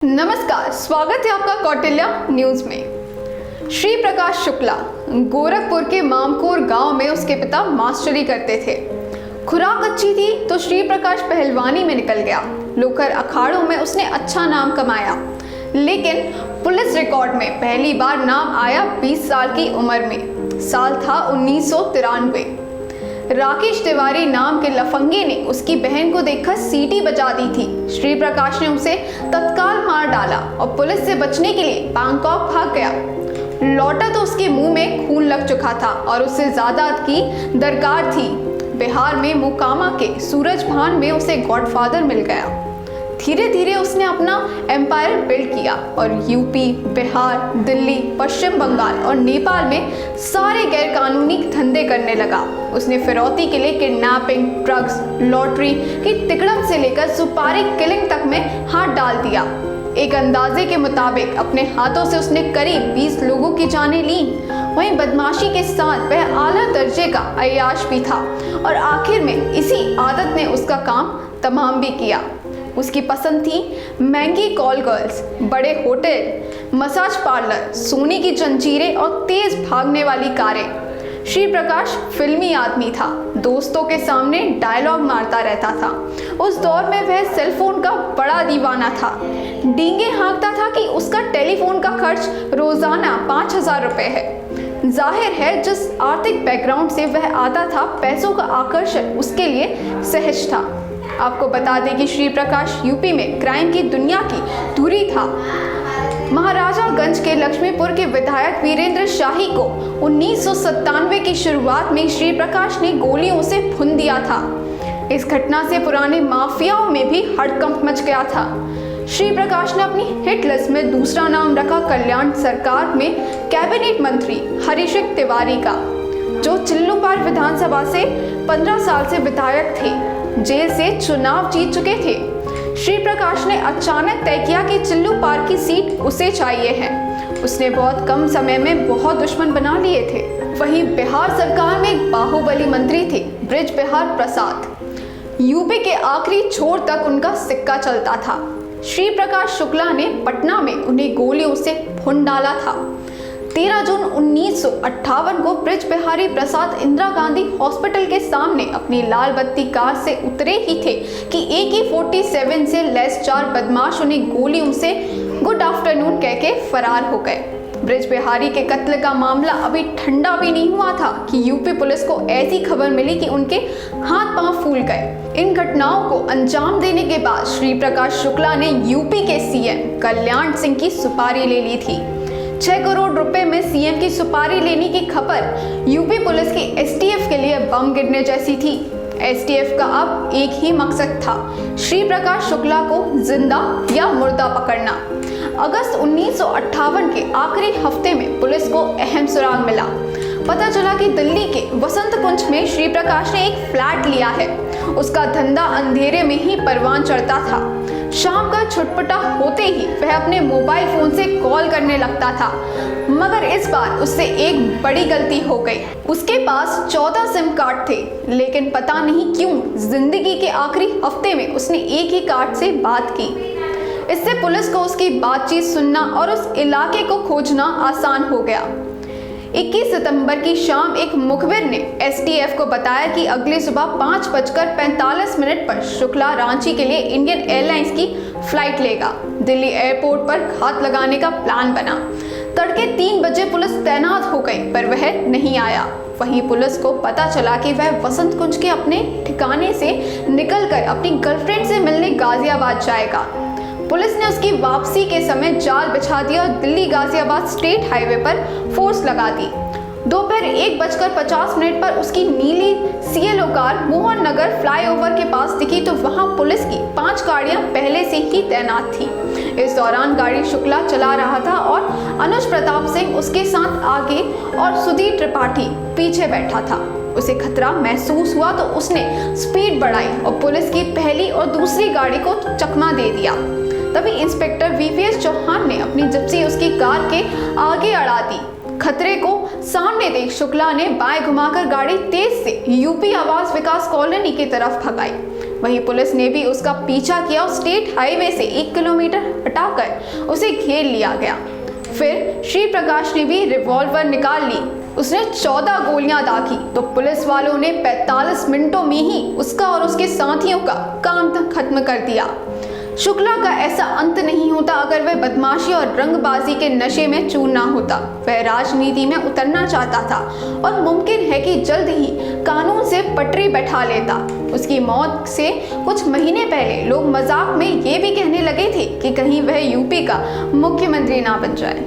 नमस्कार, स्वागत है आपका कौटिल्य न्यूज में। श्री प्रकाश शुक्ला गोरखपुर के मामकोर गांव में उसके पिता मास्टरी करते थे। खुराक अच्छी थी तो श्री प्रकाश पहलवानी में निकल गया। लोकर अखाड़ों में उसने अच्छा नाम कमाया, लेकिन पुलिस रिकॉर्ड में पहली बार नाम आया 20 साल की उम्र में। साल था 1993। राकेश तिवारी नाम के लफंगे ने उसकी बहन को देखकर सीटी बजा दी थी। श्री प्रकाश ने उसे तत्काल मार डाला और पुलिस से बचने के लिए बैंकॉक भाग गया। लौटा तो उसके मुंह में खून लग चुका था और उससे ज्यादा की दरकार थी। बिहार में मोकामा के सूरजभान में उसे गॉडफादर मिल गया। धीरे धीरे उसने अपना एम्पायर बिल्ड किया और यूपी, बिहार, दिल्ली, पश्चिम बंगाल और नेपाल में सारे गैरकानूनी धंधे करने लगा। उसने फिरौती के लिए किडनैपिंग, ड्रग्स, लॉटरी की तिकड़म से लेकर सुपारी किलिंग तक में हाथ डाल दिया। एक अंदाजे के मुताबिक अपने हाथों से उसने करीब 20 लोगों की जानें ली। वहीं बदमाशी के साथ वह आला दर्जे का अय्याश भी था और आखिर में इसी आदत ने उसका काम तमाम भी किया। उसकी पसंद थी महंगी कॉल गर्ल्स, बड़े होटल, मसाज पार्लर, सोने की जंजीरें और तेज भागने वाली कारें। श्री प्रकाश फिल्मी आदमी था, दोस्तों के सामने डायलॉग मारता रहता था। उस दौर में वह सेलफोन का बड़ा दीवाना था। डींगे हाँकता था कि उसका टेलीफोन का खर्च रोजाना 5000 रुपए है। जाहिर है जिस आर्थिक बैकग्राउंड से वह आता था, पैसों का आकर्षण उसके लिए सहज था। आपको बता दें कि श्री प्रकाश यूपी में क्राइम की दुनिया की धुरी था। महाराजागंज के लक्ष्मीपुर के विधायक वीरेंद्र शाही को 1997 की शुरुआत में श्री प्रकाश ने गोलियों से भून दिया था। इस घटना से पुराने माफियाओं में भी हड़कंप मच गया था। श्री प्रकाश ने अपनी हिट लिस्ट में दूसरा नाम रखा कल्याण सरकार में कैबिनेट मंत्री हरीश तिवारी का, जो चिल्लूपार विधानसभा से 15 साल से विधायक थे। जेल से चुनाव जीत चुके थे। श्री प्रकाश ने अचानक तय किया कि चिल्लूपार की सीट उसे चाहिए है। उसने बहुत कम समय में बहुत दुश्मन बना लिए थे। वहीं बिहार सरकार में एक बाहुबली मंत्री थे, बृज बिहार प्रसाद। यूपी के आखिरी छोर तक उनका सिक्का चलता था। श्री प्रकाश शुक्ला ने पटना में उन्हें गोलियों से भून डाला था। 13 जून 1958 को बृज बिहारी प्रसाद इंदिरा गांधी हॉस्पिटल के सामने अपनी लाल बत्ती कार से उतरे ही थे कि AK-47 से लैस 4 बदमाश उन्हें गोलियों से गुड आफ्टरनून कह के फरार हो गए। बृज बिहारी के कत्ल का मामला अभी ठंडा भी नहीं हुआ था कि यूपी पुलिस को ऐसी खबर मिली कि उनके हाथ पांव फूल गए। इन घटनाओं को अंजाम देने के बाद श्री प्रकाश शुक्ला ने यूपी के सीएम कल्याण सिंह की सुपारी ले ली थी। 6 करोड़ रुपए में सीएम की सुपारी लेने की खबर यूपी पुलिस की एसटीएफ के लिए बम गिरने जैसी थी। एसटीएफ का अब एक ही मकसद था, श्री प्रकाश शुक्ला को जिंदा या मुर्दा पकड़ना। अगस्त 1958 के आखिरी हफ्ते में पुलिस को अहम सुराग मिला। पता चला कि दिल्ली के वसंत कुंज में श्री प्रकाश ने एक फ्लैट लिया है। उसका धंधा अंधेरे में ही परवान चढ़ता था। शाम का छुटपुटा होते ही वह अपने मोबाइल फोन से कॉल करने लगता था, मगर इस बार उससे एक बड़ी गलती हो गई। उसके पास 14 सिम कार्ड थे, लेकिन पता नहीं क्यों जिंदगी के आखिरी हफ्ते में उसने एक ही कार्ड से बात की। इससे पुलिस को उसकी बातचीत सुनना और उस इलाके को खोजना आसान हो गया। 21 सितंबर की शाम एक मुखबिर ने एसटीएफ को बताया कि अगली सुबह 5:45 पर शुक्ला रांची के लिए इंडियन एयरलाइंस की फ्लाइट लेगा। दिल्ली एयरपोर्ट पर घात लगाने का प्लान बना। तड़के 3 बजे पुलिस तैनात हो गई, पर वह नहीं आया। वहीं पुलिस को पता चला कि वह वसंत कुंज के अपने ठिकाने से निकलकर अपनी गर्लफ्रेंड से मिलने गाजियाबाद जाएगा। पुलिस ने उसकी वापसी के समय जाल बिछा दिया और दिल्ली गाजियाबाद स्टेट हाईवे पर फोर्स लगा दी। दोपहर 1:50 पर उसकी नीली CLO car Mohan Nagar flyover के पास दिखी तो वहां पुलिस की 5 गाड़ियां पहले से ही तैनात थी। इस दौरान गाड़ी शुक्ला चला रहा था और अनुज प्रताप सिंह उसके साथ आगे और सुधीर त्रिपाठी पीछे बैठा था। उसे खतरा महसूस हुआ तो उसने स्पीड बढ़ाई और पुलिस की पहली और दूसरी गाड़ी को चकमा दे दिया। तभी इंस्पेक्टर VVS चौहान ने अपनी जिप्सी उसकी कार के आगे अड़ा दी। खतरे को सामने देख शुक्ला ने बाएं घुमाकर गाड़ी तेज से यूपी आवास विकास कॉलोनी की तरफ भगाई। वहीं पुलिस ने भी उसका पीछा किया और स्टेट हाईवे से 1 किलोमीटर हटाकर उसे घेर लिया गया। फिर श्री प्रकाश ने भी रिवॉल्वर निकाल ली। उसने 14 गोलियां दागी तो पुलिस वालों ने 45 मिनटों में ही उसका और उसके साथियों का काम खत्म कर दिया। शुक्ला का ऐसा अंत नहीं होता अगर वह बदमाशी और रंगबाजी के नशे में चूर ना होता। वह राजनीति में उतरना चाहता था और मुमकिन है कि जल्द ही कानून से पटरी बैठा लेता। उसकी मौत से कुछ महीने पहले लोग मजाक में ये भी कहने लगे थे कि कहीं वह यूपी का मुख्यमंत्री ना बन जाए।